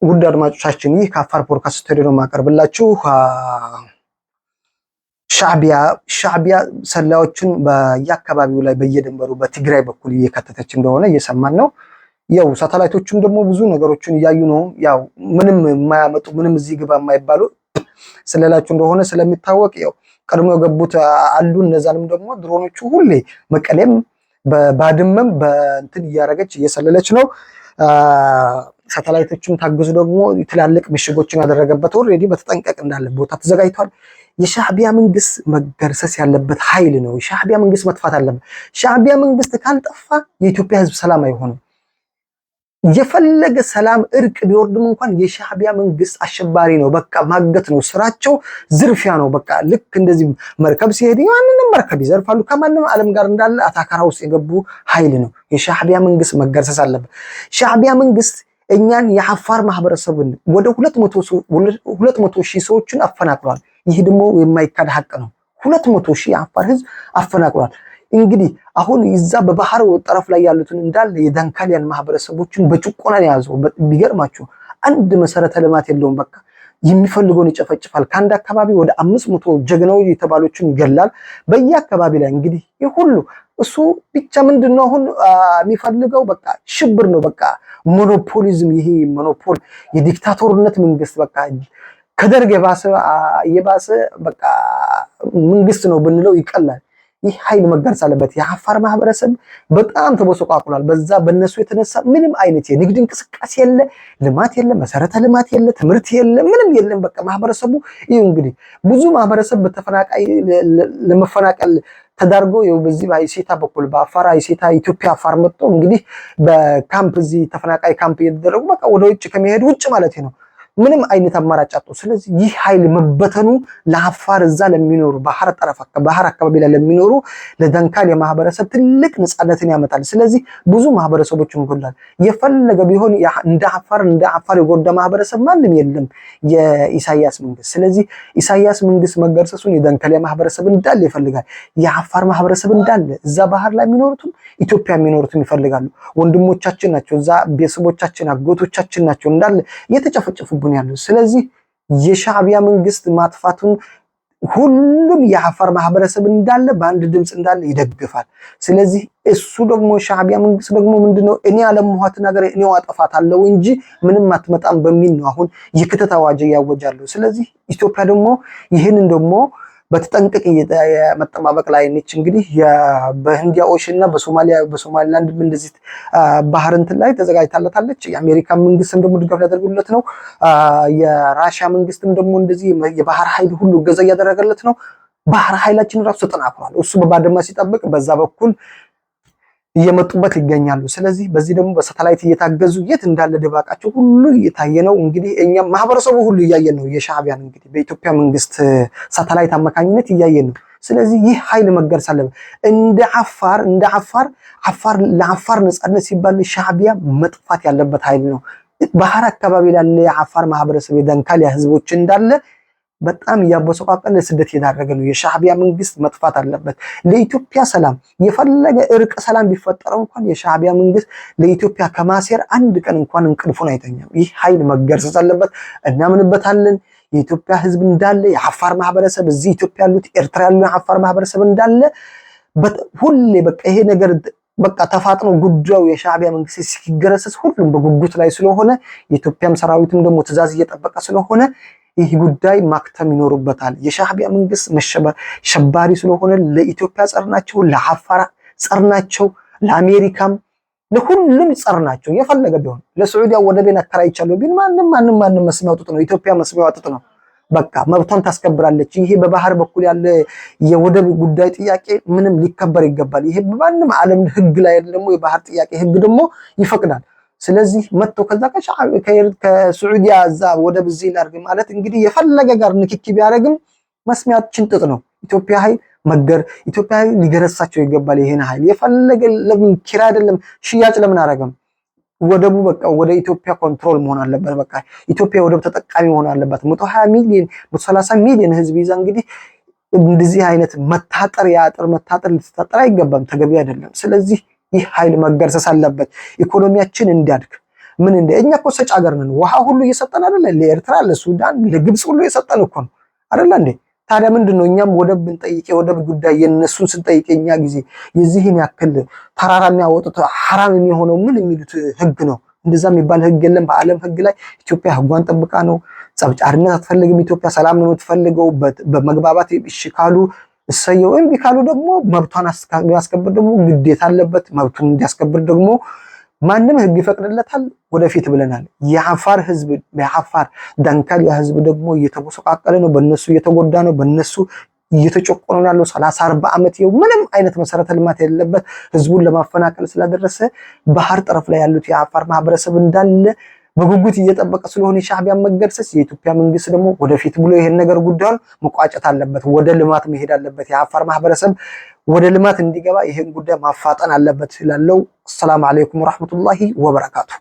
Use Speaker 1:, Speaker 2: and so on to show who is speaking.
Speaker 1: ውድ አድማጮቻችን ይህ ከአፋር ፖድካስት ስቱዲዮ ነው የማቀርብላችሁ። ሻዕቢያ ሰላዮችን በየአካባቢው ላይ በየድንበሩ በትግራይ በኩል እየከተተች እንደሆነ እየሰማን ነው። ያው ሳተላይቶችም ደግሞ ብዙ ነገሮችን እያዩ ነው። ያው ምንም የማያመጡ ምንም እዚህ ግባ የማይባሉ ስለላችሁ እንደሆነ ስለሚታወቅ ያው ቀድሞ የገቡት አሉ። እነዛንም ደግሞ ድሮኖቹ ሁሌ መቀሌም በባድመም በእንትን እያረገች እየሰለለች ነው። ሳተላይቶችም ታግዙ ደግሞ ትላልቅ ምሽጎችን ያደረገበት ኦሬዲ በተጠንቀቅ እንዳለ ቦታ ተዘጋጅቷል። የሻዕቢያ መንግስት መገርሰስ ያለበት ኃይል ነው። የሻዕቢያ መንግስት መጥፋት አለበት። ሻዕቢያ መንግስት ካልጠፋ የኢትዮጵያ ህዝብ ሰላም አይሆንም። የፈለገ ሰላም እርቅ ቢወርድም እንኳን የሻዕቢያ መንግስት አሸባሪ ነው። በቃ ማገት ነው ስራቸው፣ ዝርፊያ ነው። በቃ ልክ እንደዚህ መርከብ ሲሄድ ያንንም መርከብ ይዘርፋሉ። ከማንም ዓለም ጋር እንዳለ አታካራ ውስጥ የገቡ ኃይል ነው። የሻዕቢያ መንግስት መገርሰስ አለበት። ሻዕቢያ መንግስት እኛን የአፋር ማህበረሰብን ወደ 200,000 ሰዎችን አፈናቅሏል። ይህ ደግሞ የማይካድ ሀቅ ነው። 200,000 የአፋር ህዝብ አፈናቅሏል። እንግዲህ አሁን ይዛ በባህር ጠረፍ ላይ ያሉትን እንዳለ የዳንካሊያን ማህበረሰቦችን በጭቆና ያዘው። ቢገርማችሁ አንድ መሰረተ ልማት የለውም። በቃ የሚፈልገውን ይጨፈጭፋል። ከአንድ አካባቢ ወደ 500 ጀግናው የተባሎችን ይገላል። በየአካባቢ ላይ እንግዲህ ሁሉ እሱ ብቻ ምንድነው አሁን የሚፈልገው? በቃ ሽብር ነው። በቃ ሞኖፖሊዝም፣ ይሄ ሞኖፖል የዲክታቶርነት መንግስት በቃ ከደርግ የባሰ በቃ መንግስት ነው ብንለው ይቀላል። ይህ ኃይል መገርሰስ አለበት። የአፋር ማህበረሰብ በጣም ተበሰቋቁሏል። በዛ በነሱ የተነሳ ምንም አይነት የንግድ እንቅስቃሴ የለ፣ ልማት የለ፣ መሰረተ ልማት የለ፣ ትምህርት የለ፣ ምንም የለም። በቃ ማህበረሰቡ ይሄ እንግዲህ ብዙ ማህበረሰብ በተፈናቃይ ለመፈናቀል ተዳርጎ ይኸው በዚህ በአይሴታ በኩል በአፋር አይሴታ ኢትዮጵያ አፋር መጥቶ እንግዲህ በካምፕ እዚህ ተፈናቃይ ካምፕ እየተደረጉ በቃ ወደ ውጭ ከመሄድ ውጭ ማለት ነው ምንም አይነት አማራጭ አጡ። ስለዚህ ይህ ኃይል መበተኑ ለአፋር እዛ ለሚኖሩ ባህር አካባቢ ላይ ለሚኖሩ ለዳንካል የማህበረሰብ ትልቅ ነፃነትን ያመጣል። ስለዚህ ብዙ ማህበረሰቦችን ይጎዳል። የፈለገ ቢሆን እንደ አፋር የጎዳ ማህበረሰብ ማንም የለም የኢሳያስ መንግስት። ስለዚህ ኢሳያስ መንግስት መገርሰሱን የዳንካል ማህበረሰብ እንዳለ ይፈልጋል። የአፋር ማህበረሰብ እንዳለ እዛ ባህር ላይ የሚኖሩትም ኢትዮጵያ የሚኖሩትም ይፈልጋሉ። ወንድሞቻችን ናቸው፣ እዛ ቤተሰቦቻችን አጎቶቻችን ናቸው እንዳለ እየተጨፈጨፉ ያለው። ስለዚህ የሻዕቢያ መንግስት ማጥፋቱን ሁሉም የአፋር ማህበረሰብ እንዳለ በአንድ ድምጽ እንዳለ ይደግፋል። ስለዚህ እሱ ደግሞ ሻዕቢያ መንግስት ደግሞ ምንድነው እኔ ያለምኋት ነገር እኔው አጠፋታለሁ እንጂ ምንም አትመጣም በሚል ነው አሁን የክተት አዋጅ ያወጃለሁ። ስለዚህ ኢትዮጵያ ደግሞ ይህንን ደግሞ በተጠንቀቅ የመጠባበቅ ላይ ነች። እንግዲህ በህንዲያ ኦሽን እና በሶማሊላንድ እንደዚህ ባህር እንትን ላይ ተዘጋጅታለታለች። የአሜሪካ መንግስትም ደግሞ ድጋፍ ያደርጉለት ነው። የራሽያ መንግስትም ደግሞ እንደዚህ የባህር ኃይል ሁሉ እገዛ እያደረገለት ነው። ባህር ኃይላችን ራሱ ተጠናክሯል። እሱ በባድመ ሲጠብቅ በዛ በኩል እየመጡበት ይገኛሉ። ስለዚህ በዚህ ደግሞ በሳተላይት እየታገዙ የት እንዳለ ድባቃቸው ሁሉ እየታየ ነው። እንግዲህ እኛም ማህበረሰቡ ሁሉ እያየን ነው። የሻዕቢያን እንግዲህ በኢትዮጵያ መንግስት ሳተላይት አማካኝነት እያየን ነው። ስለዚህ ይህ ኃይል መገርሰስ አለበት። እንደ አፋር ለአፋር ነፃነት ሲባል ሻዕቢያ መጥፋት ያለበት ኃይል ነው። ባህር አካባቢ ያለ የአፋር ማህበረሰብ የዳንካሊያ ህዝቦች እንዳለ በጣም ያበሰቃቀለ ስደት የዳረገ ነው። የሻዕቢያ መንግስት መጥፋት አለበት። ለኢትዮጵያ ሰላም የፈለገ እርቅ ሰላም ቢፈጠረው እንኳን የሻዕቢያ መንግስት ለኢትዮጵያ ከማሴር አንድ ቀን እንኳን እንቅልፉን አይተኛም። ይህ ኃይል መገርሰስ አለበት። እናምንበታለን። የኢትዮጵያ ህዝብ እንዳለ የአፋር ማህበረሰብ እዚህ ኢትዮጵያ ያሉት ኤርትራ ያሉ የአፋር ማህበረሰብ እንዳለ ሁሌ በቃ ይሄ ነገር በቃ ተፋጥኖ ጉዳዩ የሻዕቢያ መንግስት ሲገረሰስ ሁሉም በጉጉት ላይ ስለሆነ የኢትዮጵያም ሰራዊትም ደግሞ ትዕዛዝ እየጠበቀ ስለሆነ ይህ ጉዳይ ማክተም ይኖርበታል። የሻዕቢያ መንግስት ሸባሪ ስለሆነ ለኢትዮጵያ ጸርናቸው፣ ለአፋር ጸርናቸው፣ ለአሜሪካም ለሁሉም ጸርናቸው። የፈለገ ቢሆን ለሳዑዲያ ወደቤን አከራይቻለሁ ቢል ማንም መስሚያው ጥጥ ነው። ኢትዮጵያ መስሚያው ጥጥ ነው። በቃ መብቷን ታስከብራለች። ይሄ በባህር በኩል ያለ የወደብ ጉዳይ ጥያቄ ምንም ሊከበር ይገባል። ይሄ በማንም ዓለም ህግ ላይ ደግሞ የባህር ጥያቄ ህግ ደግሞ ይፈቅዳል። ስለዚህ መጥቶ ከዛ ከሳዑዲያ እዛ ወደብ እዚህ ላርግ ማለት እንግዲህ የፈለገ ጋር ንክኪ ቢያደርግም መስሚያችን ጥጥ ነው። ኢትዮጵያ ሊገረሳቸው ይገባል። ይሄን ኃይል የፈለገ ለምን ኪራይ አይደለም ሽያጭ ለምን አረገም? ወደቡ በቃ ወደ ኢትዮጵያ ኮንትሮል መሆን አለበት። በቃ ኢትዮጵያ ወደብ ተጠቃሚ መሆን አለበት። 120 ሚሊዮን 130 ሚሊዮን ህዝብ ይዛ እንግዲህ እንደዚህ አይነት የአጥር መታጠር ልትታጠር አይገባም፣ ተገቢ አይደለም። ስለዚህ ይህ ኃይል መገርሰስ አለበት። ኢኮኖሚያችን እንዲያድግ ምን እንደ እኛ እኮ ሰጭ ሀገር ነን። ውሃ ሁሉ እየሰጠን አይደለ? ለኤርትራ፣ ለሱዳን፣ ለግብጽ ሁሉ እየሰጠን እኮ ነው አይደለ እንዴ? ታዲያ ምንድነው እኛም ወደብ ብንጠይቅ የወደብ ጉዳይ የነሱን ስንጠይቅ እኛ ጊዜ የዚህን ያክል ተራራ የሚያወጡት ሐራም የሚሆነው ምን የሚሉት ህግ ነው? እንደዛ የሚባል ህግ የለም በዓለም ህግ ላይ። ኢትዮጵያ ህጓን ጠብቃ ነው። ጸብጫሪነት አትፈልግም ኢትዮጵያ፣ ሰላም ነው የምትፈልገው። በመግባባት እሺ ካሉ እሰየው፣ እምቢ ካሉ ደግሞ መብቷን ያስከብር፣ ደግሞ ግዴታ አለበት መብቱን እንዲያስከብር ደግሞ ማንም ህግ ይፈቅድለታል። ወደፊት ብለናል። የአፋር ህዝብ የአፋር ዳንካሊያ ህዝብ ደግሞ እየተጎሰቃቀለ ነው፣ በነሱ እየተጎዳ ነው፣ በነሱ እየተጨቆነ ነው ያለው 30-40 ዓመት ምንም አይነት መሰረተ ልማት የሌለበት ህዝቡን ለማፈናቀል ስላደረሰ ባህር ጠረፍ ላይ ያሉት የአፋር ማህበረሰብ እንዳለ በጉጉት እየጠበቀ ስለሆነ የሻዕቢያን መገርሰስ የኢትዮጵያ መንግስት ደግሞ ወደፊት ብሎ ይሄን ነገር ጉዳዩን መቋጨት አለበት፣ ወደ ልማት መሄድ አለበት። የአፋር ማህበረሰብ ወደ ልማት እንዲገባ ይሄን ጉዳይ ማፋጠን አለበት ይላለው። ሰላም አለይኩም ወራህመቱላሂ ወበረካቱ።